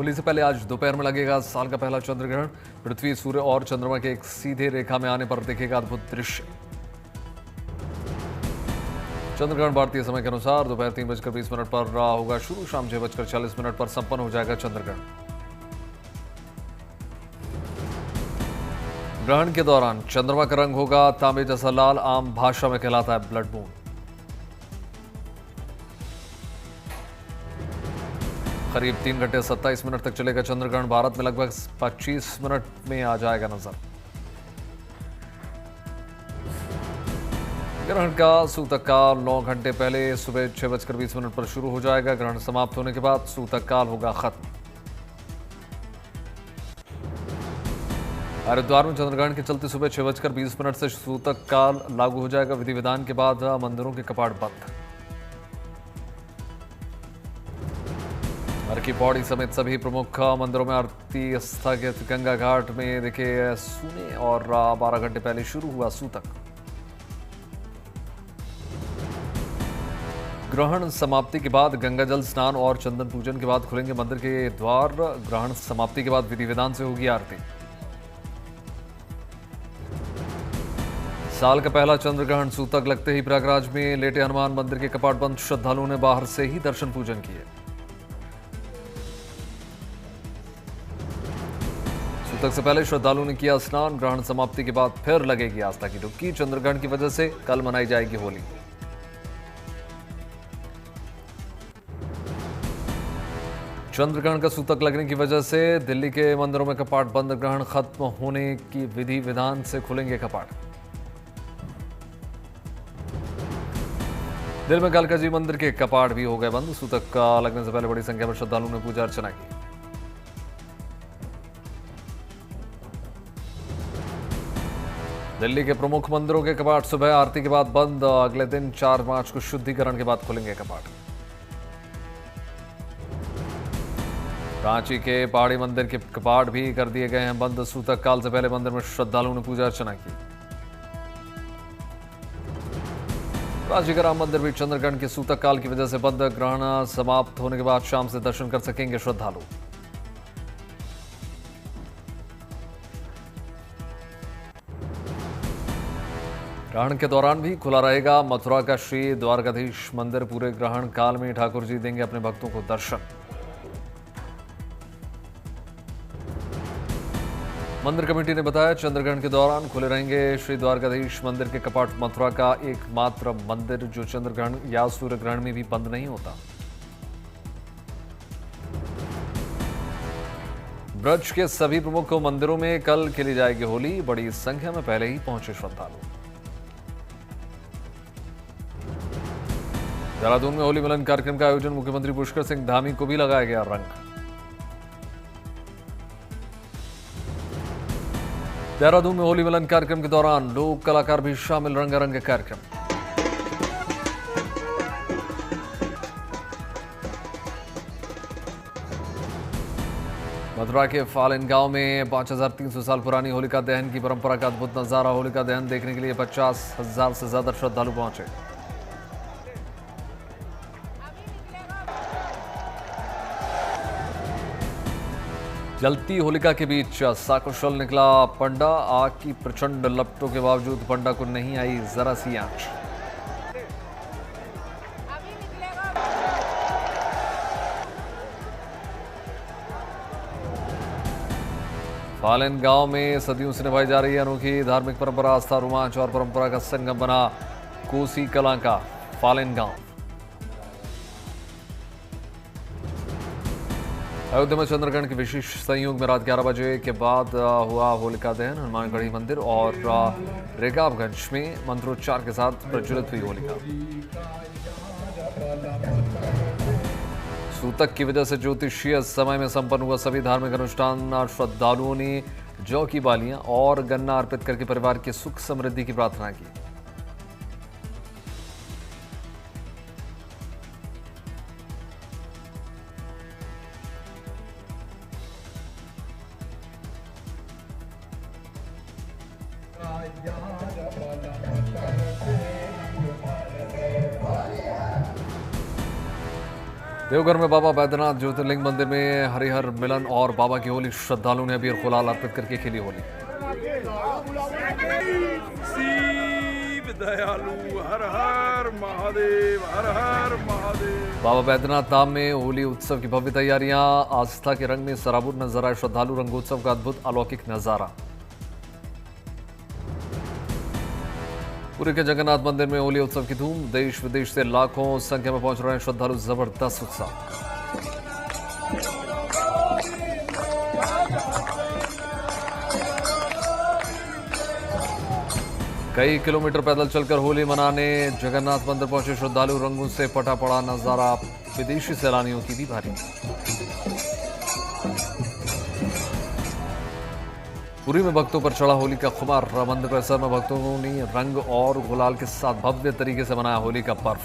होली से पहले आज दोपहर में लगेगा साल का पहला चंद्र ग्रहण। पृथ्वी, सूर्य और चंद्रमा के एक सीधे रेखा में आने पर दिखेगा अद्भुत दृश्य। चंद्र ग्रहण भारतीय समय के अनुसार दोपहर 3:20 पर होगा शुरू। शाम 6:40 पर संपन्न हो जाएगा चंद्र ग्रहण। ग्रहण के दौरान चंद्रमा का रंग होगा तांबे जैसा लाल, आम भाषा में कहलाता है ब्लड मून। करीब 3 घंटे 27 मिनट तक चलेगा चंद्र ग्रहण। भारत में लगभग 25 मिनट में आ जाएगा नजर। ग्रहण का सूतक काल 9 घंटे पहले सुबह 6:20 पर शुरू हो जाएगा। ग्रहण समाप्त होने के बाद सूतक काल होगा खत्म। हरिद्वार में चंद्र ग्रहण के चलते सुबह 6:20 से सूतक काल लागू हो जाएगा। विधि विधान के बाद मंदिरों के कपाट बंद। हर की पौड़ी समेत सभी प्रमुख मंदिरों में आरती स्थगित। गंगा घाट में देखे सूने और 12 घंटे पहले शुरू हुआ सूतक। ग्रहण समाप्ति के बाद गंगा जल स्नान और चंदन पूजन के बाद खुलेंगे मंदिर के द्वार। ग्रहण समाप्ति के बाद विधि विधान से होगी आरती। साल का पहला चंद्र ग्रहण सूतक लगते ही प्रयागराज में लेटे हनुमान मंदिर के कपाट बंद। श्रद्धालुओं ने बाहर से ही दर्शन पूजन किए। सूतक से पहले श्रद्धालुओं ने किया स्नान। ग्रहण समाप्ति के बाद फिर लगेगी आस्था की डुबकी। चंद्रग्रहण की वजह से कल मनाई जाएगी होली। चंद्रग्रहण का सूतक लगने की वजह से दिल्ली के मंदिरों में कपाट बंद। ग्रहण खत्म होने की विधि विधान से खुलेंगे कपाट। दिल्ली में कालका जी मंदिर के कपाट भी हो गए बंद। सूतक का लगने से पहले बड़ी संख्या में श्रद्धालुओं ने पूजा अर्चना की। दिल्ली के प्रमुख मंदिरों के कपाट सुबह आरती के बाद बंद। अगले दिन 4 मार्च को शुद्धिकरण के बाद खुलेंगे कपाट। रांची के पहाड़ी मंदिर के कपाट भी कर दिए गए हैं बंद। सूतक काल से पहले मंदिर में श्रद्धालुओं ने पूजा अर्चना की। रांची का राम मंदिर भी चंद्रग्रहण के सूतक काल की वजह से बंद। ग्रहण समाप्त होने के बाद शाम से दर्शन कर सकेंगे श्रद्धालु। ग्रहण के दौरान भी खुला रहेगा मथुरा का श्री द्वारकाधीश मंदिर। पूरे ग्रहण काल में ठाकुर जी देंगे अपने भक्तों को दर्शन। मंदिर कमेटी ने बताया चंद्रग्रहण के दौरान खुले रहेंगे श्री द्वारकाधीश मंदिर के कपाट। मथुरा का एकमात्र मंदिर जो चंद्रग्रहण या सूर्य ग्रहण में भी बंद नहीं होता। ब्रज के सभी प्रमुख मंदिरों में कल खेली जाएगी होली। बड़ी संख्या में पहले ही पहुंचे श्रद्धालु। देहरादून में होली मिलन कार्यक्रम का आयोजन। मुख्यमंत्री पुष्कर सिंह धामी को भी लगाया गया रंग। देहरादून में होली मिलन कार्यक्रम के दौरान लोक कलाकार भी शामिल। रंगारंग कार्यक्रम। मथुरा के फालिन गांव में 5300 साल पुरानी होलिका दहन की परंपरा का अद्भुत नजारा। होलिका दहन देखने के लिए 50,000 से ज्यादा श्रद्धालु पहुंचे। जलती होलिका के बीच सकुशल निकला पंडा। आग की प्रचंड लपटों के बावजूद पंडा को नहीं आई जरा सी आंच। फालिन गांव में सदियों से निभाई जा रही है अनोखी धार्मिक परंपरा। आस्था, रोमांच और परंपरा का संगम बना कोसी कलां का फालिन गांव। अयोध्या में चंद्रग्रहण के विशेष संयोग में रात 11 बजे के बाद हुआ होलिका दहन। हनुमानगढ़ी मंदिर और रेगाबगंज में मंत्रोच्चार के साथ प्रज्वलित हुई होलिका। सूतक की वजह से ज्योतिषीय समय में संपन्न हुआ सभी धार्मिक अनुष्ठान। श्रद्धालुओं ने जौ की बालियां और गन्ना अर्पित करके परिवार के सुख समृद्धि की प्रार्थना की। देवघर में बाबा बैद्यनाथ ज्योतिर्लिंग मंदिर में हरिहर मिलन और बाबा की होली। श्रद्धालुओं ने अबीर गुलाल अर्पित करके खेली होली। शिव दयालु हर हर महादेव, हर हर महादेव। बाबा बैद्यनाथ धाम में होली उत्सव की भव्य तैयारियां। आस्था के रंग में सराबोर नजर आए श्रद्धालु। रंगोत्सव का अद्भुत अलौकिक नजारा। पुरी के जगन्नाथ मंदिर में होली उत्सव की धूम। देश विदेश से लाखों संख्या में पहुंच रहे हैं श्रद्धालु। जबरदस्त उत्साह। कई किलोमीटर पैदल चलकर होली मनाने जगन्नाथ मंदिर पहुंचे श्रद्धालु। रंगों से पटा पड़ा नजारा। विदेशी सैलानियों की भी भारी। पुरी में भक्तों पर चढ़ा होली का खुमार। मंदिर परिसर में भक्तों ने रंग और गुलाल के साथ भव्य तरीके से मनाया होली का पर्व।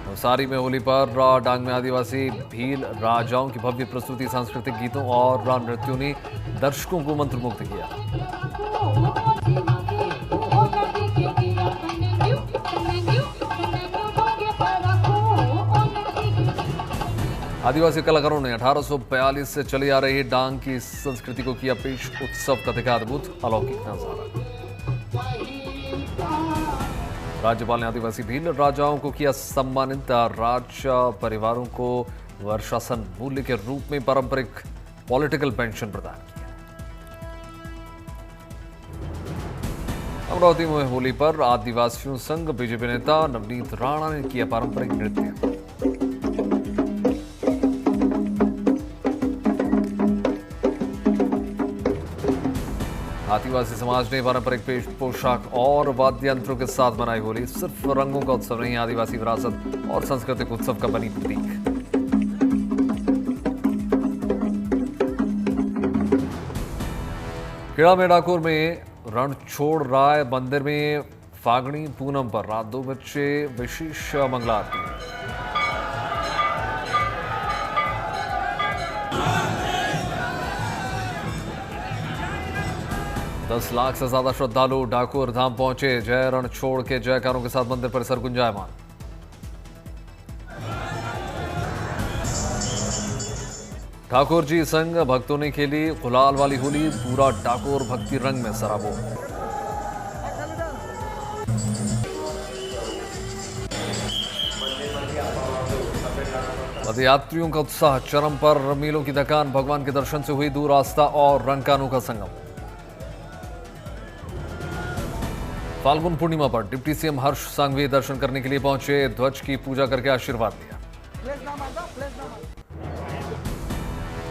नवसारी में होली पर डांग में आदिवासी भील राजाओं की भव्य प्रस्तुति। सांस्कृतिक गीतों और नृत्यों ने दर्शकों को मंत्रमुग्ध किया। आदिवासी कलाकारों ने 1842 से चली आ रही डांग की संस्कृति को किया पेश। उत्सव का दिखा अद्भुत अलौकिक नजारा। राज्यपाल ने आदिवासी भील राजाओं को किया सम्मानित। राज परिवारों को वर्षासन मूल्य के रूप में पारंपरिक पॉलिटिकल पेंशन प्रदान किया। अमरावती में होली पर आदिवासियों संघ बीजेपी नेता नवनीत राणा ने किया पारंपरिक नृत्य। आदिवासी समाज ने पारंपरिक पोशाक और वाद्य यंत्रों के साथ मनाई होली। सिर्फ रंगों का उत्सव नहीं, आदिवासी विरासत और सांस्कृतिक उत्सव का बनी प्रतीक। खेड़ा में डाकोर में रणछोड़ राय मंदिर में फागणी पूनम पर रात 2 बजे विशेष मंगला आरती। 10 लाख से ज्यादा श्रद्धालु डाकोर धाम पहुंचे। जय रणछोड़ के जयकारों के साथ मंदिर परिसर गुंजायमान। ठाकुर जी संग भक्तों ने खेली गुलाल वाली होली। पूरा डाकोर भक्ति रंग में सराबोर। पदयात्रियों का उत्साह चरम पर। मीलों की थकान भगवान के दर्शन से हुई दूर। आस्था और रंग का अनोखा संगम। फाल्गुन पूर्णिमा पर डिप्टी सीएम हर्ष सांघवी दर्शन करने के लिए पहुंचे। ध्वज की पूजा करके आशीर्वाद दिया।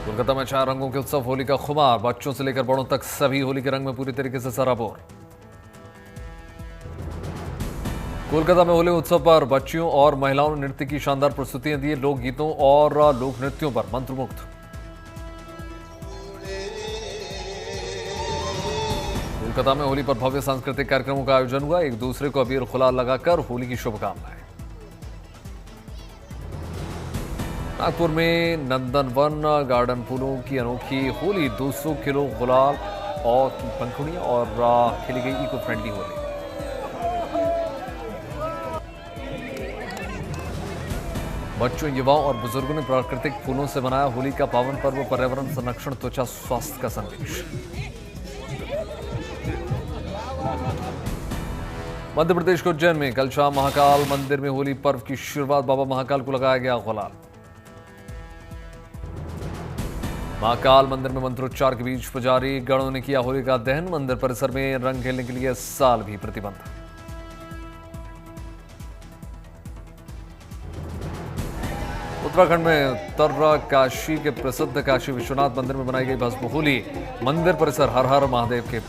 कोलकाता में 4 रंगों के उत्सव। होली का खुमार। बच्चों से लेकर बड़ों तक सभी होली के रंग में पूरी तरीके से सराबोर। कोलकाता में होली उत्सव पर बच्चियों और महिलाओं ने नृत्य की शानदार प्रस्तुतियां दी। लोकगीतों और लोक नृत्यों पर मंत्रमुग्ध। कोलकाता में होली पर भव्य सांस्कृतिक कार्यक्रमों का आयोजन हुआ। एक दूसरे को अबीर गुलाल लगाकर होली की शुभकामनाएं। नागपुर में नंदनवन गार्डन फूलों की अनोखी होली। 200 किलो गुलाल और पंखुड़ियां और खेली गई इको फ्रेंडली होली। बच्चों, युवाओं और बुजुर्गों ने प्राकृतिक फूलों से मनाया होली का पावन पर्व। पर्यावरण संरक्षण, त्वचा स्वास्थ्य का संदेश। मध्य प्रदेश के उज्जैन में कल शाम महाकाल मंदिर में होली पर्व की शुरुआत। बाबा महाकाल को लगाया गया गुलाल। महाकाल मंदिर में मंत्रोच्चार के बीच पुजारी गणों ने किया होली का दहन। मंदिर परिसर में रंग खेलने के लिए इस साल भी प्रतिबंध। उत्तराखंड में उत्तरकाशी के प्रसिद्ध काशी विश्वनाथ मंदिर में बनाई गई भस्म होली। मंदिर परिसर हर हर महादेव के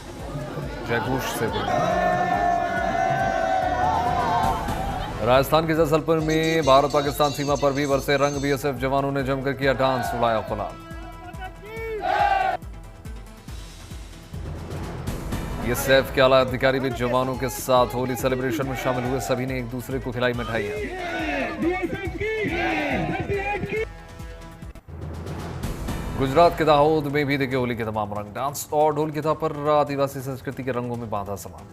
जयघोष से गूंजा। राजस्थान के जैसलमेर में भारत पाकिस्तान सीमा पर भी बरसे रंग। बीएसएफ जवानों ने जमकर किया डांस, उड़ाया गुलाल। बीएसएफ के आला अधिकारी भी जवानों के साथ होली सेलिब्रेशन में शामिल हुए। सभी ने एक दूसरे को खिलाई मिठाइयां। गुजरात के दाहोद में भी देखे होली के तमाम रंग, डांस और ढोल की थाप पर आदिवासी संस्कृति के रंगों में बांधा सामान।